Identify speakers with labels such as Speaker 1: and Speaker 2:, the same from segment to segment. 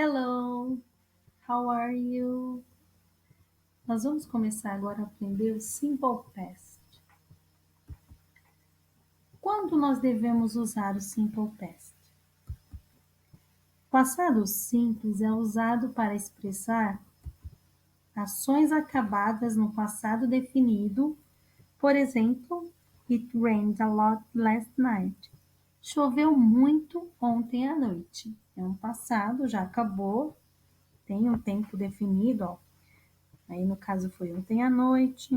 Speaker 1: Hello, how are you? Nós vamos começar agora a aprender o Simple Past. Quando nós devemos usar o Simple Past? O passado simples é usado para expressar ações acabadas no passado definido. Por exemplo, It rained a lot last night. Choveu muito ontem à noite. É um passado, já acabou, tem um tempo definido, ó. Aí, no caso, foi ontem à noite.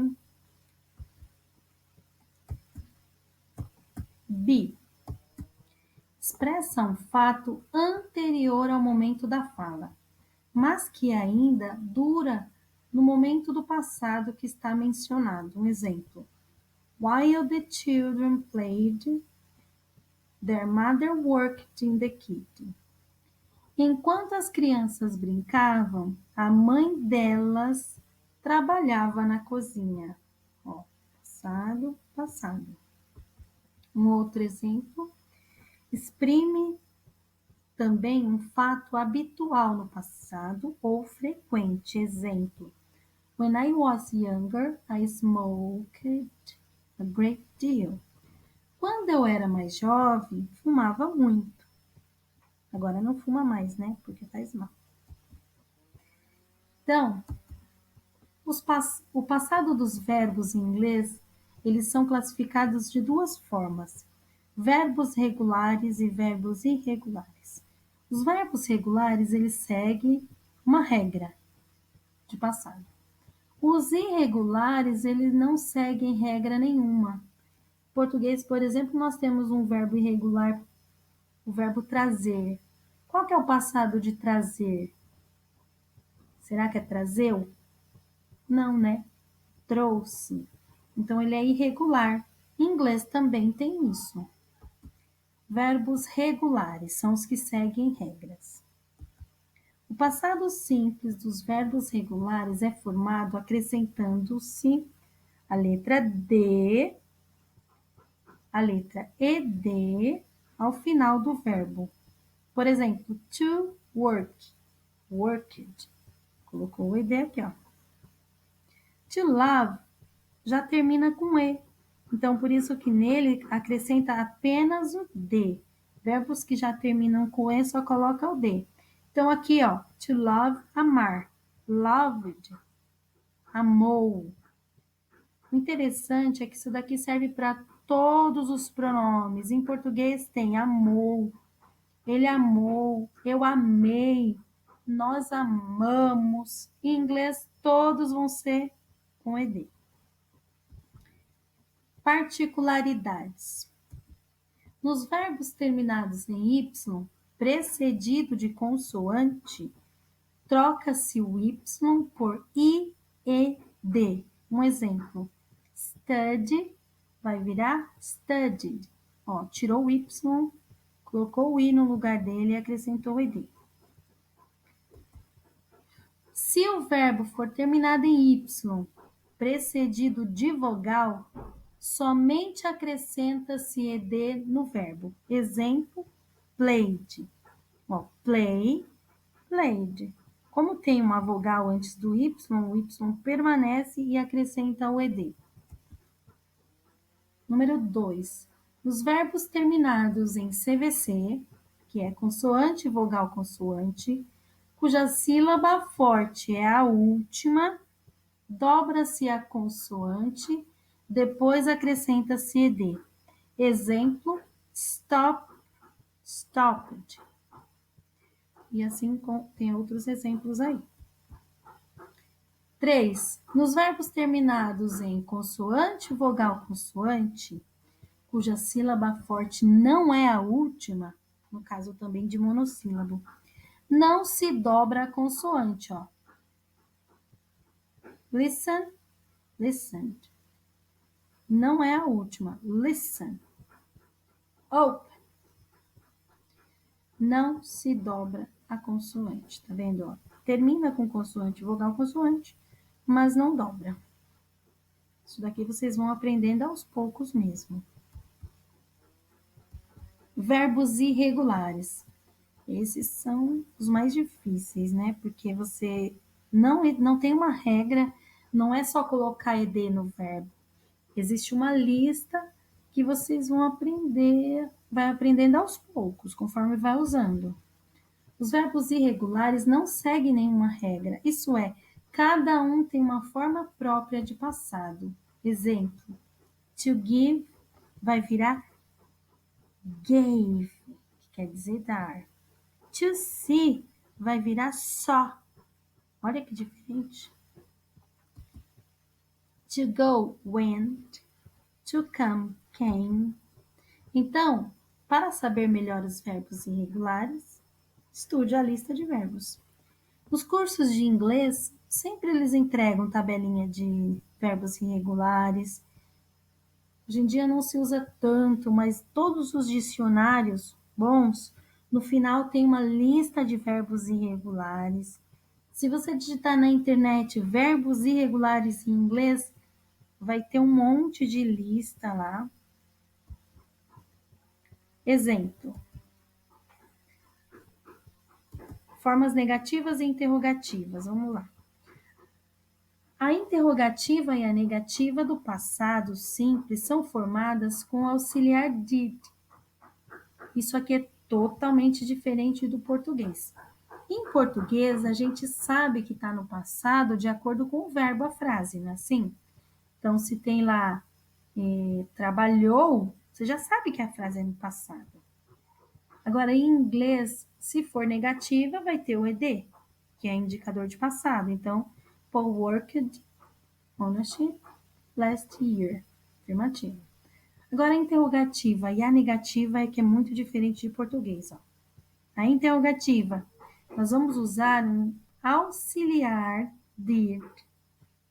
Speaker 1: B. Expressa um fato anterior ao momento da fala, mas que ainda dura no momento do passado que está mencionado. Um exemplo. While the children played, their mother worked in the kitchen. Enquanto as crianças brincavam, a mãe delas trabalhava na cozinha. Ó, passado, passado. Um outro exemplo. Exprime também um fato habitual no passado ou frequente. Exemplo. When I was younger, I smoked a great deal. Quando eu era mais jovem, fumava muito. Agora não fuma mais, né? Porque faz mal. Então, o passado dos verbos em inglês, eles são classificados de duas formas: verbos regulares e verbos irregulares. Os verbos regulares, eles seguem uma regra de passado. Os irregulares, eles não seguem regra nenhuma. Em português, por exemplo, nós temos um verbo irregular, o verbo trazer. Qual que é o passado de trazer? Será que é trazeu? Não, né? Trouxe. Então, ele é irregular. Em inglês também tem isso. Verbos regulares são os que seguem regras. O passado simples dos verbos regulares é formado acrescentando-se a letra D, a letra ED ao final do verbo. Por exemplo, to work, worked. Colocou o ED aqui, ó. To love já termina com E. Então, por isso que nele acrescenta apenas o D. Verbos que já terminam com E só coloca o D. Então, aqui, ó, to love, amar. Loved, amou. O interessante é que isso daqui serve para todos os pronomes. Em português tem amou, ele amou, eu amei, nós amamos. Em inglês, todos vão ser com ED. Particularidades. Nos verbos terminados em Y, precedido de consoante, troca-se o Y por IED. Um exemplo. Study vai virar studied. Ó, tirou o Y, colocou o I no lugar dele e acrescentou o ED. Se o verbo for terminado em Y, precedido de vogal, somente acrescenta-se ED no verbo. Exemplo, played. Ó, play, played. Como tem uma vogal antes do Y, o Y permanece e acrescenta o ED. Número 2. Os verbos terminados em CVC, que é consoante, vogal, consoante, cuja sílaba forte é a última, dobra-se a consoante, depois acrescenta-se ED. Exemplo, stop, stopped. E assim tem outros exemplos aí. 3. Nos verbos terminados em consoante, vogal, consoante, cuja sílaba forte não é a última, no caso também de monossílabo, não se dobra a consoante, ó. Listen, listened. Não é a última. Listen. Open. Não se dobra a consoante, tá vendo, ó? Termina com consoante, vogal, consoante, mas não dobra. Isso daqui vocês vão aprendendo aos poucos mesmo. Verbos irregulares. Esses são os mais difíceis, né? Porque você não tem uma regra, não é só colocar ed no verbo. Existe uma lista que vocês vão aprender, vai aprendendo aos poucos, conforme vai usando. Os verbos irregulares não seguem nenhuma regra, isso é, cada um tem uma forma própria de passado. Exemplo, to give vai virar gave, que quer dizer dar. To see vai virar só. Olha que diferente. To go, went. To come, came. Então, para saber melhor os verbos irregulares, estude a lista de verbos. Nos cursos de inglês, sempre eles entregam tabelinha de verbos irregulares. Hoje em dia não se usa tanto, mas todos os dicionários bons, no final tem uma lista de verbos irregulares. Se você digitar na internet verbos irregulares em inglês, vai ter um monte de lista lá. Exemplo: formas negativas e interrogativas. Vamos lá. A interrogativa e a negativa do passado simples são formadas com o auxiliar did. Isso aqui é totalmente diferente do português. Em português, a gente sabe que está no passado de acordo com o verbo, a frase, não é assim? Então, se tem lá trabalhou, você já sabe que a frase é no passado. Agora, em inglês, se for negativa, vai ter o ed, que é indicador de passado. Então, Paul worked on a ship last year. Afirmativo. Agora, a interrogativa e a negativa é que é muito diferente de português. Ó. A interrogativa, nós vamos usar um auxiliar did.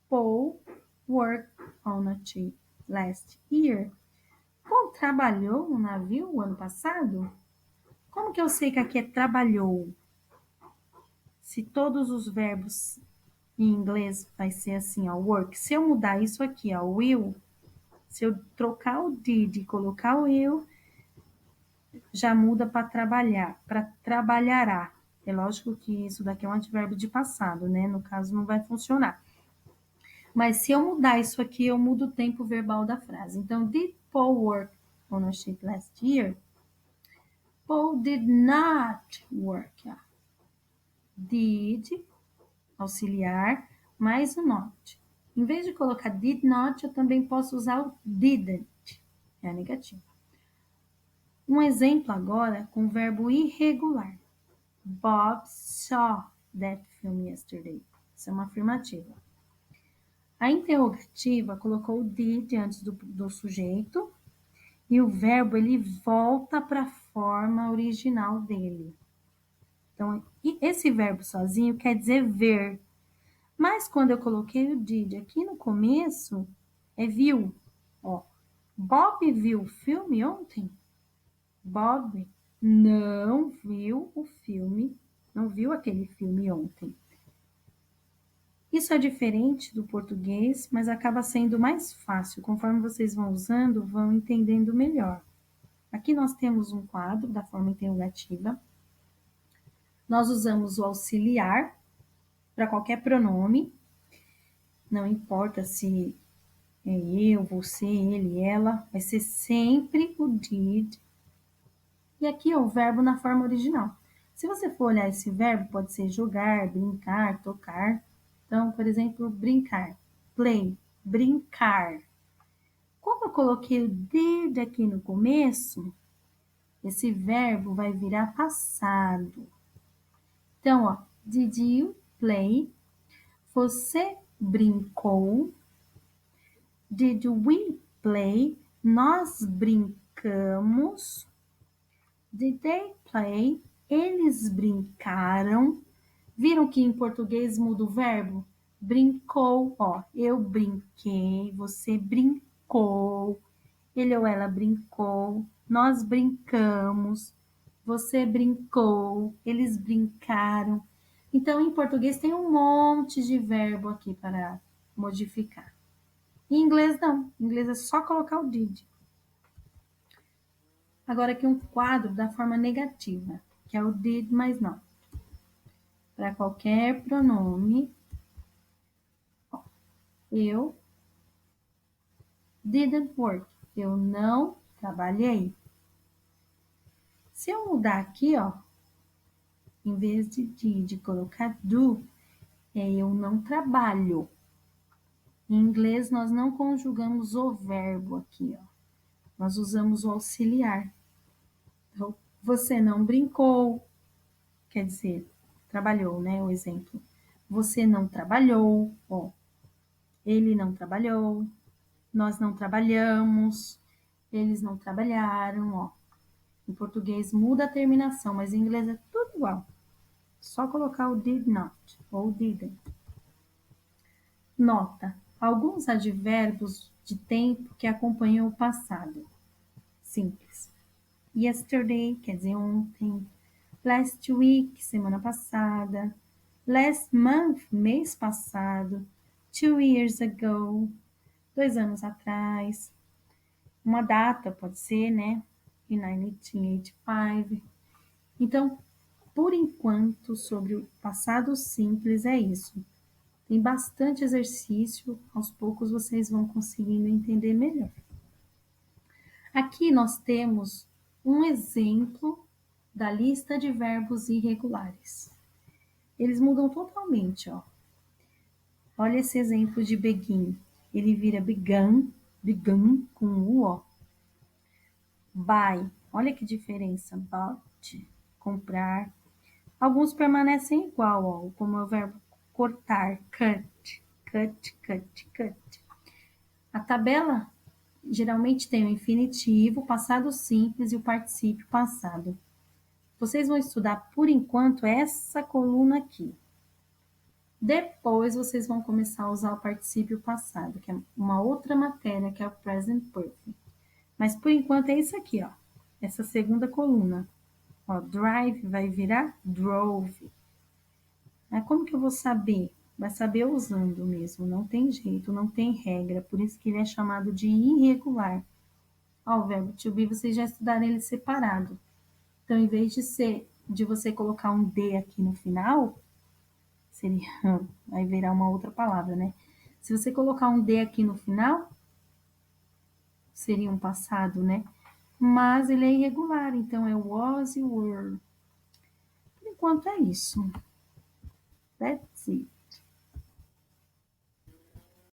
Speaker 1: Paul worked on a ship last year. Paul trabalhou no navio o ano passado? Como que eu sei que aqui é trabalhou? Se todos os verbos em inglês vai ser assim, ó, work. Se eu mudar isso aqui, ó, will, se eu trocar o did e colocar o will, já muda para trabalhar, para trabalhará. É lógico que isso daqui é um advérbio de passado, né? No caso, não vai funcionar. Mas se eu mudar isso aqui, eu mudo o tempo verbal da frase. Então, did Paul work on a ship last year? Paul did not work. Did, auxiliar, mais o not. Em vez de colocar did not, eu também posso usar o didn't. É a negativa. Um exemplo agora com o verbo irregular. Bob saw that film yesterday. Isso é uma afirmativa. A interrogativa colocou o did antes do sujeito e o verbo ele volta para a forma original dele. Então, esse verbo sozinho quer dizer ver. Mas quando eu coloquei o did aqui no começo, é viu. Ó, Bob viu o filme ontem? Bob não viu o filme, não viu aquele filme ontem. Isso é diferente do português, mas acaba sendo mais fácil. Conforme vocês vão usando, vão entendendo melhor. Aqui nós temos um quadro da forma interrogativa. Nós usamos o auxiliar para qualquer pronome. Não importa se é eu, você, ele, ela. Vai ser sempre o did. E aqui é o verbo na forma original. Se você for olhar esse verbo, pode ser jogar, brincar, tocar. Então, por exemplo, brincar. Play, brincar. Como eu coloquei o did aqui no começo, esse verbo vai virar passado. Então, ó, did you play? Você brincou? Did we play? Nós brincamos. Did they play? Eles brincaram. Viram que em português muda o verbo? Brincou, ó. Eu brinquei, você brincou, ele ou ela brincou, nós brincamos, você brincou, eles brincaram. Então, em português tem um monte de verbo aqui para modificar. Em inglês, não. Em inglês é só colocar o did. Agora aqui um quadro da forma negativa. que é o did, mas não. Para qualquer pronome, eu didn't work. Eu não trabalhei. Se eu mudar aqui, ó, em vez de colocar do, eu não trabalho. Em inglês, nós não conjugamos o verbo aqui, ó. Nós usamos o auxiliar. Então, você não brincou, quer dizer, trabalhou, né? O exemplo. Você não trabalhou, ó. Ele não trabalhou, nós não trabalhamos, eles não trabalharam, ó. Em português muda a terminação, mas em inglês é tudo igual. Só colocar o did not ou didn't. Nota: alguns advérbios de tempo que acompanham o passado. Simples. Yesterday quer dizer ontem. Last week, semana passada. Last month, mês passado. 2 years ago, 2 anos atrás. Uma data pode ser, né? Em 1985. Então, por enquanto, sobre o passado simples é isso. Tem bastante exercício, aos poucos vocês vão conseguindo entender melhor. Aqui nós temos um exemplo da lista de verbos irregulares. Eles mudam totalmente, ó. Olha esse exemplo de begin. Ele vira began, begun com o ó. Buy, olha que diferença. Bought, comprar. Alguns permanecem igual, ó, como é o verbo cortar, cut, cut, cut, cut. A tabela geralmente tem o infinitivo, o passado simples e o particípio passado. Vocês vão estudar, por enquanto, essa coluna aqui. Depois, vocês vão começar a usar o particípio passado, que é uma outra matéria, que é o present perfect. Mas, por enquanto, é isso aqui, ó. Essa segunda coluna. Ó, drive vai virar drove. Como que eu vou saber? Vai saber usando mesmo, não tem jeito, não tem regra, por isso que ele é chamado de irregular. Ó, o verbo to be, vocês já estudaram ele separado. Então, em vez de você colocar um D aqui no final, seria, vai virar uma outra palavra, né? Se você colocar um D aqui no final, seria um passado, né? Mas ele é irregular, então é was e were. Por enquanto é isso. That's it.